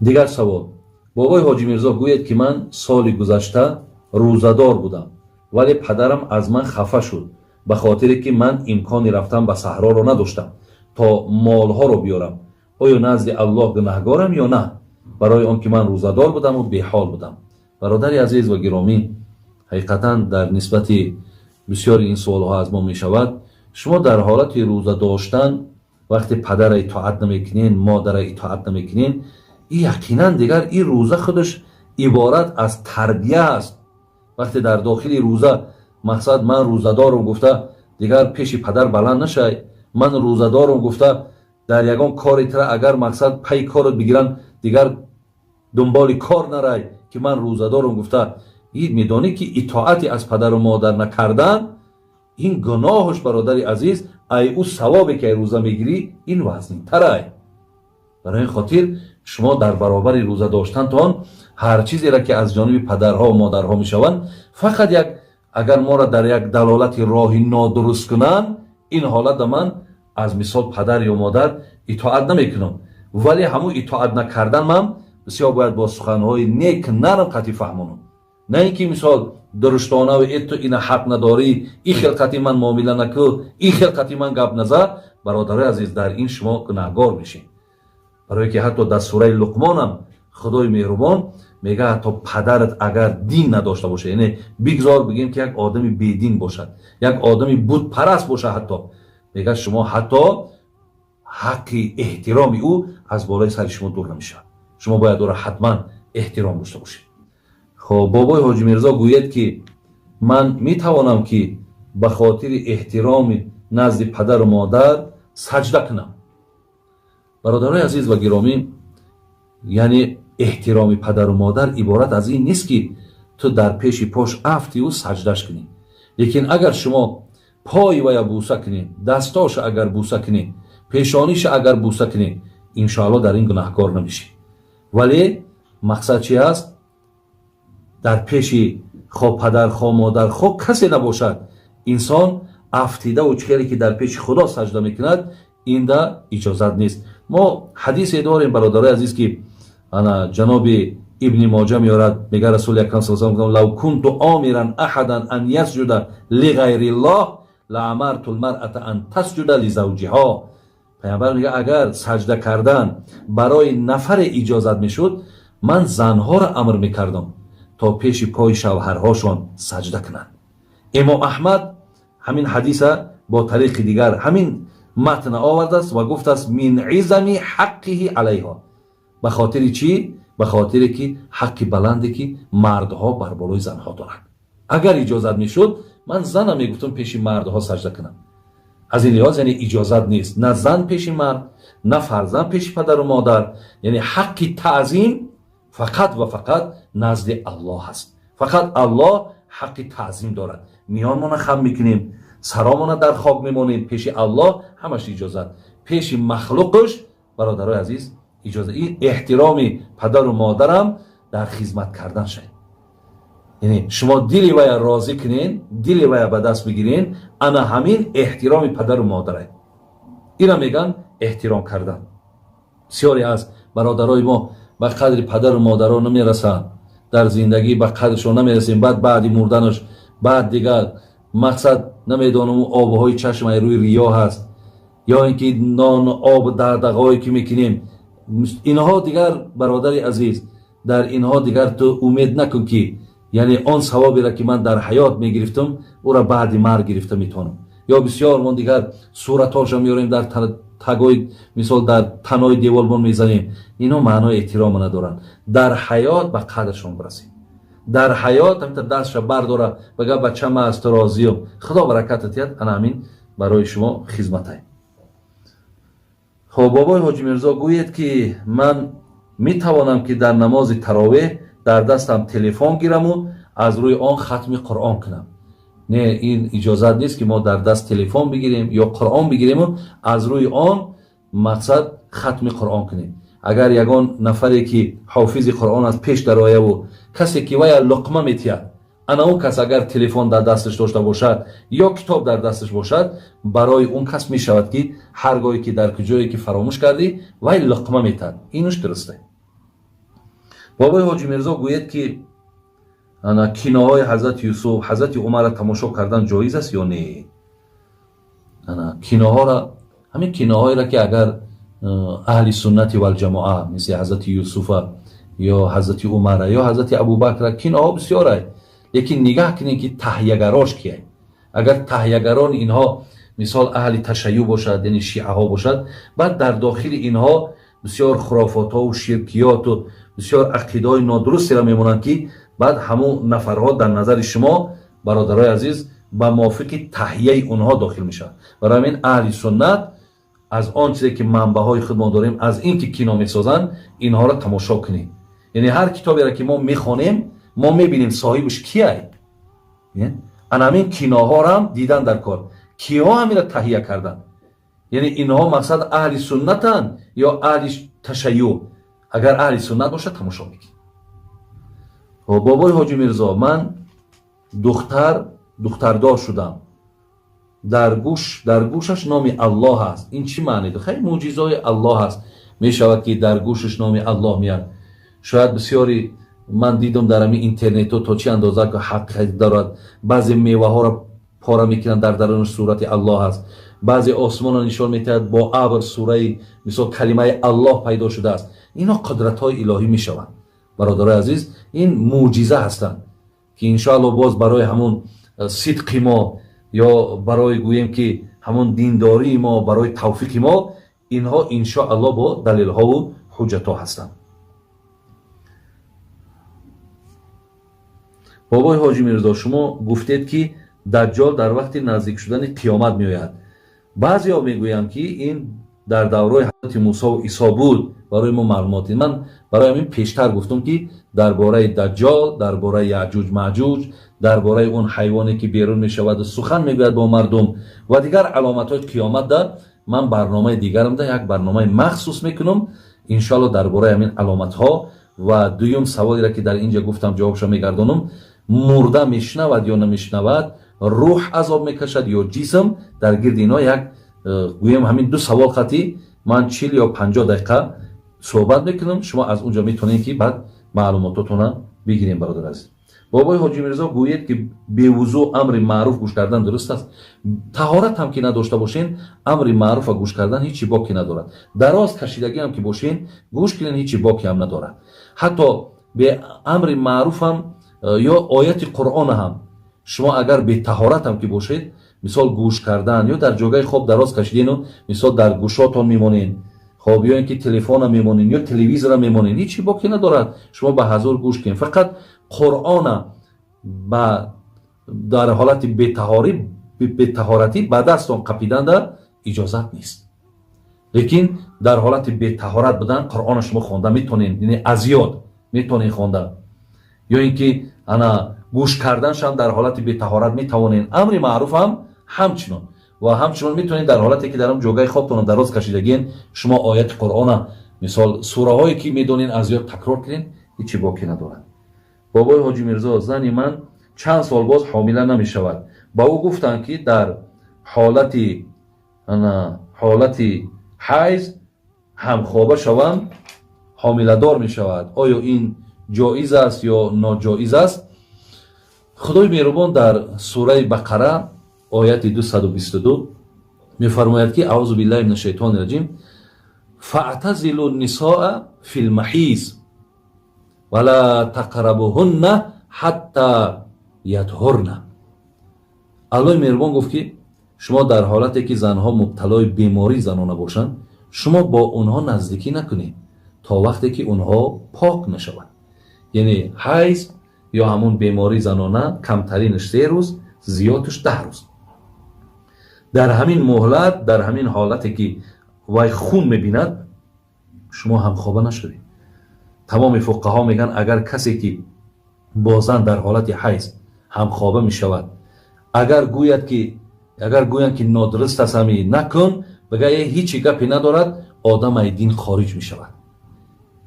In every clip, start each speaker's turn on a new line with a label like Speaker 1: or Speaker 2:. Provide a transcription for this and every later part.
Speaker 1: дигар савол. бобои ҳоҷи мирзо гӯед ки ман соли гузашта рӯзадор будам, вале падарам аз ман хафа шуд ба хотире ки ман имкони рафтан ба саҳроро надоштам то молҳоро биёрам. оё назди аллоҳ гунаҳгорам ё на, барои он ки ман рӯзадор будаму беҳол будам? бародари азиз ва гиромӣ, ҳақиқатан дар нисбати бисёри ин суолҳо аз мо мешавад. шумо дар ҳолати рӯза доштан вақте падара итоат намекунед, модара итоат намекунед, ин яқинан дигар ин рӯза худаш иборат аз тарбия аст. вақте дар дохили рӯза мақсад ман рӯзадорам гуфта дигар пеши падар баланд нашай, ман рӯзадорам гуфта дар ягон кори тира агар мақсад пай корот бигиранд дигар дунболи кор нарай ки ман рӯзадорам гуфта. ин медонӣ ки итоати аз падару модар накардан ин гуноҳаш, бародари азиз, ай ӯ савобе ки ай рӯза мегирӣ ин вазнинтарай. барои ин хотир шумо дар баробари рӯза доштантон ҳар чизеро ки аз ҷониби падарҳо ва модарҳо мешаванд, фақат як агар моро дар як далолати роҳи нодуруст кунанд, ин ҳолатда ман аз мисол падар ё модар итоат намекунам, вале ҳамун итоат накардан ман бисёр бояд бо суханҳои нек нарм қатъӣ фаҳмонам. на ин ки мисол дуруштонаву ту ина ҳақ надорӣ, ин хилқати ман муомила накӯ, ин хилқати ман гап наза. бародарои азиз, дар ин шумо гунаҳгор мешед. барое ки ҳатто дар сураи луқмонам худои меҳрубон мегӯяд ҳатто падарат агар дин надошта бошад, яъне бигзор бигем ки як одами бедин бошад, як одами бутпараст бошад, ҳатто мегӯяд шумо ҳатто ҳаққи эҳтироми ӯ аз болои сари шумо дур намешавад. шумо бояд ӯро ҳатман эҳтиром дошта бошед. хоб бобои ҳоҷи мирзо гӯяд ки ман метавонам ки ба хотири эҳтироми назди падару модар саҷда кунам. бародарои азиз ва гиромӣ, яъне эҳтироми падару модар иборат аз ин нест ки ту дар пеши пош афти ӯ саҷдаш кунӣ. лекин агар шумо пои вая буса кунӣ, дастоша агар буса кунӣ, пешониша агар буса кунӣ, иншоалло дар ин гунаҳкор намешӣ. вале мақсад чи аст? дар пеши хо падар хо модар хо касе набошад, инсон афтидаву чхеле ки дар пеши худо саҷда мекунад, инда иҷозат нест. мо ҳадисе дорем, бародарои азиз, ки ана ҷаноби ибни моҷа меорад, мега расули акрам саллаллоҳу алайҳи ва саллам лав кунту омиран аҳадан ан ясҷуда лиғайриллоҳ лаамарту лмаръата ан тасҷуда лизавҷиҳо. пайғамбар мега агар саҷда кардан барои нафаре иҷозат мешуд, ман занҳоро амр мекардам то пеши пои шавҳарҳошон саҷда кунанд. имом аҳмад ҳамин ҳадиса бо тариқи дигар ҳамин матна овардааст ва гуфтааст мин изами ҳаққиҳи алайҳо. ба хотири чӣ? ба хотире ки ҳаққи баланде ки мардҳо бар болои занҳо доранд. агар иҷозат мешуд, ман занам мегуфтам пеши мардҳо саҷда кунам. аз ин лиҳоз яъне иҷозат нест, на зан пеши мард, на фарзанд пеши падару модар. яъне ҳаққи таъзим фақат ва фақат назди аллоҳ аст. фақат аллоҳ ҳаққи таъзим дорад. миёнмона хам мекунем, саромона дар хок мемонем, пеши аллоҳ ҳамаш иҷозат, пеши махлуқш, бародарои азиз, иҷозат. ин эҳтироми падару модарам дар хизмат кардан шад. яъне шумо дили вая розӣ кунен, дили вая ба даст бигирен, ана ҳамин эҳтироми падару модарад. ина меган эҳтиром кардан. бисёре аз бародарои мо ба қадри падару модаро намерасанд, дар зиндагӣ ба қадршон намерасем, баъд баъди мурданаш баъд дигар мақсад намедонам обҳои чашм ай рӯи риё ҳаст, ё ин ки нон об дағдағое ки мекунем, инҳо дигар бародари азиз, дар инҳо дигар ту умед накун ки яъне он савоберо ки ман дар ҳаёт мегирифтам ӯро баъди марг гирифта метавонам. ё бисёр мон дигар суратҳошро меорем дар тагои мисол дар танои деволбон мезанем. инҳо маънои эҳтирома надоранд. дар ҳаёт ба қадршон барасем. дар ҳаёт ҳамин дастша бардора бага бача ма аз ту розиём, худо баракатат диҳад, ана ҳамин барои шумо хизматай. хоб бобои ҳоҷи мирзо гӯед ки ман метавонам ки дар намози таровеҳ дар дастам телефон гираму аз рӯи он хатми қуръон кунам. не, ин иҷозат нест ки мо дар даст телефон бигирем ё қуръон бигирему аз рӯи он мақсад хатми қуръон кунем. агар ягон нафаре ки ҳофизи қуръон аст пеш дарояву касе ки вая луқма метиҳад, ана он кас агар телефон дар дасташ дошта бошад ё китоб дар дасташ бошад, барои он кас мешавад ки ҳар гоҳе ки дар куҷое ки фаромӯш кардӣ вай луқма метиҳад. инуш дуруст аст. бобои ҳоҷӣ мирзо гӯяд ки киноҳои ҳазрати Юсуф, ҳазрати Умарро тамошо кардан ҷоиз аст ё не? киноҳоро, ҳамин киноҳоеро ки агар аҳли суннати вал ҷамоа мисли ҳазрати Юсуфа ё ҳазрати Умара ё ҳазрати Абубакра, киноҳо бисёрай, лекин нигаҳ кинед ки таҳиягарош кияй. агар таҳиягарони инҳо мисол аҳли ташайюъ бошад, яъне шиъаҳо бошад, баъд дар дохили инҳо бисёр хурофотҳо ширкиёту бисёр ақидаҳои нодурустеро мемонанд ки баъд ҳамун нафарҳо дар назари шумо бародарои азиз ба мувофиқи таҳияи онҳо дохил мешавад. барои ҳамин аҳли суннат аз он чизе ки манбаъҳои худ мо дорем, аз ин ки кино месозанд, инҳоро тамошо кунем. яъне ҳар китоберо ки мо мехонем, мо мебинем соҳибаш кияй. ана ҳамин киноҳоро ҳам дидан дар кор. киҳо ҳаминро таҳия карданд? яъне инҳо мақсад аҳли суннатанд ё аҳли ташайюъ? агар аҳли суннат бошад тамошо мекунед. бобои ҳоҷӣ мирзо, ман духтардор шудам. дар гӯшаш номи Аллоҳ аст. ин чӣ маъне дорад? хеле мӯъҷизаҳои Аллоҳ аст. мешавад ки дар гӯшаш номи Аллоҳ меяд. шояд бисёри ман дидам дар ҳамин интернетҳо то чӣ андоза ки ҳақиқат дорад. баъзе меваҳоро пора мекунанд, дар дарунаш сурати Аллоҳ аст. баъзе осмонро нишон метиҳад, бо абр сураи мисол калимаи Аллоҳ пайдо шудааст. инҳо қудратҳои илоҳӣ мешаванд. бародарои азиз, ин мӯъҷиза ҳастанд ки иншоаллоҳ боз барои ҳамун сидқи мо ё барои гӯем ки ҳамун диндории мо, барои тавфиқи мо, инҳо иншоаллоҳ бо далелҳову ҳуҷҷатҳо ҳастанд. бобои ҳоҷӣ мирзо, шумо гуфтед ки даҷҷол дар вақти наздик шудани қиёмат меояд. баъзеҳо мегӯянд ки ин дар давраи ҳазрати Мусо ва Исо буд. барои мо маълумоти ман барои ҳамин пештар гуфтам ки дар бораи даҷҷол, дар бораи яъҷуҷ маъҷуҷ, дар бораи он ҳайвоне ки берун мешаваду сухан мегӯяд бо мардум ва дигар аломатҳои қиёматда ман барномаи дигарамда як барномаи махсус мекунам иншоаллоҳ дар бораи ҳамин аломатҳо. ва дуюм саволеро ки дар инҷа гуфтам ҷавобшо мегардонам. мурда мешнавад ё намешнавад? рӯҳ азоб мекашад ё ҷисм? дар гирди инҳо як гӯем ҳамин ду савол хати ман 40 ё 50 дақиқа суҳбат мекунам. шумо аз унҷа метавонед ки баъд маълумототона бигирем. бародар азиз, бобои ҳоҷӣ мирзо гӯед ки бевузӯ амри маъруф гӯш кардан дуруст аст? таҳорат ҳам ки надошта бошен, амри маъруфа гӯш кардан ҳичи боки надорад. дароз кашидагӣ ҳам ки бошен, гӯш кунед, ҳичи боки ҳам надорад. ҳатто бе амри маъруф ҳам ё ояти қуръона ҳам шумо агар бетаҳорат ҳам ки бошед, мисол гӯш кардан ё дар ҷойгаи хоб дароз кашидену мисол дар гӯшотон мемонед, хоб ё ин ки телефона мемонед ё телевизора мемонед, ҳичи боки надорад. шумо ба ҳазур гӯш кунед. фақат қуръона дар ҳолати бетаҳоратӣ ба дастон қапиданда иҷозат нест. лекин дар ҳолати бетаҳорат будан қуръона шумо хонда метавонед, яъне аз ёд метавонед хонда. ё ин ки ана гӯш карданшам дар ҳолати бетаҳорат метавонед. амри маъруф ҳам ҳамчунон ва ҳамчунон метавонед дар ҳолате ки дар ҳам ҷойгаи хобтон дароз кашидагиен шумо ояти қуръона мисол сураҳое ки медонед аз ёд такрор кунед, ҳичи боки надорад. бобои ҳоҷӣ мирзо, зани ман чанд сол боз ҳомила намешавад. ба ӯ гуфтанд ки дар ҳолати ҳайз ҳамхоба шавам ҳомиладор мешавад. оё ин ҷоиз аст ё ноҷоиз аст? худои меҳрубон дар сураи бақара ояти 222 мефармояд ки аъузу биллаҳи мина шайтони раҷим фаътазилу нисоа фил маҳиз вала тақрабуҳунна ҳатта ятҳурна. аллоҳи меҳрубон гуфт ки шумо дар ҳолате ки занҳо мубталои бемории занона бошанд, шумо бо онҳо наздикӣ накунед то вақте ки онҳо пок нашаванд. яъне ҳайз ё ҳамун бемории занона камтаринаш 3 рӯз, зиёдаш 10 рӯз. дар ҳамин муҳлат, дар ҳамин ҳолате ки вай хун мебинад, шумо ҳамхоба нашавед. тамоми фуқаҳо мегӯянд агар касе ки бо зан дар ҳолати ҳайз ҳамхоба мешавад, агар гӯянд ки нодуруст аст, ҳами накун, бигӯяд ҳичи гапе надорад, одам ай дин хориҷ мешавад.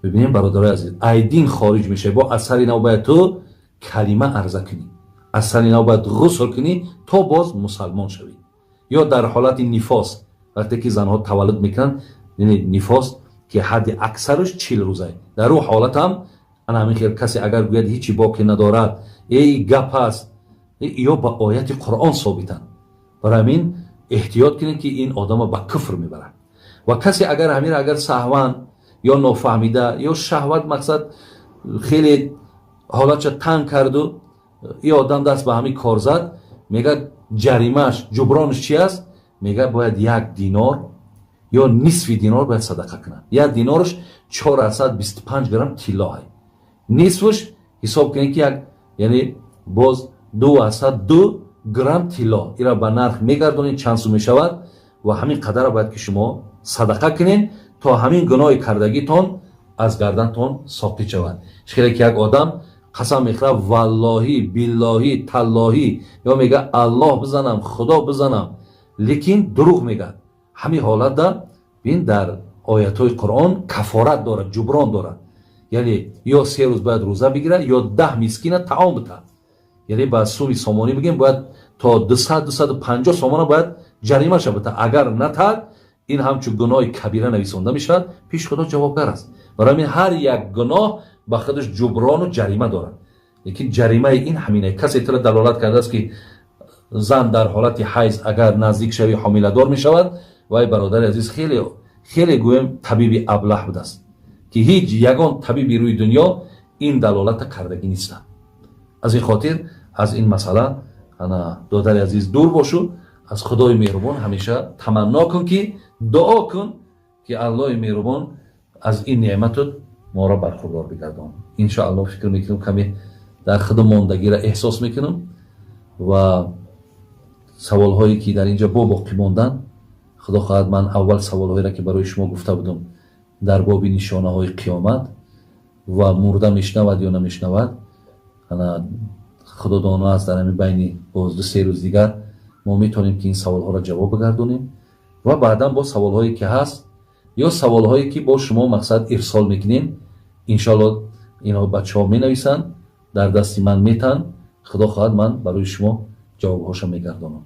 Speaker 1: бибинем бародарои азиз, ай дин хориҷ мешавад. бо асари нав бояд ту калима арза кунӣ, асари нав бояд ғусл кунӣ то боз мусалмон шавӣ. ё дар ҳолати нифос, вақте ки занҳо таваллуд мекунанд, нифос ки ҳадди аксараш 40 рӯза, дар ӯ ҳолат ҳам همین خیر کسی اگر گوید هیچی باقی ندارد ای گپ است، یا با آیت قرآن ثابتند. برای همین احتیاط کنید که این آدم به کفر میبرد. و کسی اگر همین اگر سهوا یا نافهمیده یا شهوت مقصد خیلی حالتش تنگ کرد و این آدم دست به همین کار زد، میگه جریمهش جبرانش چی است؟ میگه باید 1 دینار یا نصف دینار باید صدقه کنه. 1 دینارش 425 گرم طلا است. نصفش حساب کنید که یعنی باز 202 گرم طلا. اینا به نرخ میگردونید چند سو میشود و همین قدر باید که شما صدقه کنین تا همین گناه کردگیتون از گردنتون ساقط شود. خیلی که یک آدم قسم میخوره والله بالله تالله یا میگه الله بزنم خدا بزنم، لیکن دروغ میگه. همین حالت ببین در آیات های قرآن کفارت داره، جبران داره. یعنی یا 3 روز باید روزه بگیره یا 10 مسکین طعام بده. یعنی با سومی سامانی بگیم باید تا 250 سامان باید جریمه شه بده. اگر نتاد این همچون گناه کبیره نویسنده میشد، پیش خدا جوابگر است. برای همین هر یک گناه با خودش جبران و جریمه دارد. لیکن جریمه این همینه. کسی تو دلالت کرده است که زن در حالت حیض اگر نزدیک شوی حامله دار میشود، وای برادر عزیز خیلی خیلی گویم طبیب ابله بوده است که هیچ یگان طبیبی روی دنیا این دلالت کردگی نیست. از این خاطر از این مسئله انا دادر عزیز دور باشو. از خدای مهربان همیشه تمنا کن که دعا کن که الله مهربان از این نعمت ما را برخوردار بگردان. ان شاء الله فکر میکنم کمی در خود ماندگی را احساس میکنم و سوال هایی که در اینجا باقی ماندن، خدا خواهد من اول سوال هایی را که برای شما گفته بودم در باب نشانه های قیامت و مرده میشنود یا نمیشنود، انا خدا دانا است در همین بین باز 2-3 روز دیگر ما میتونیم که این سوال ها را جواب بگردونیم و بعدا با سوال هایی که هست یا سوال هایی که با شما مقصد ارسال میکنین ان شاء الله اینا بچه‌ها مینویسن در دست من میتن. خدا خواهد من برای شما جواب هاشو میگردونم.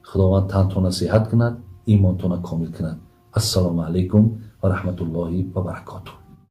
Speaker 1: خداوند تنتون نصیحت کند، ایمانتون کامل کند. السلام علیکم و رحمت الله و برکاته.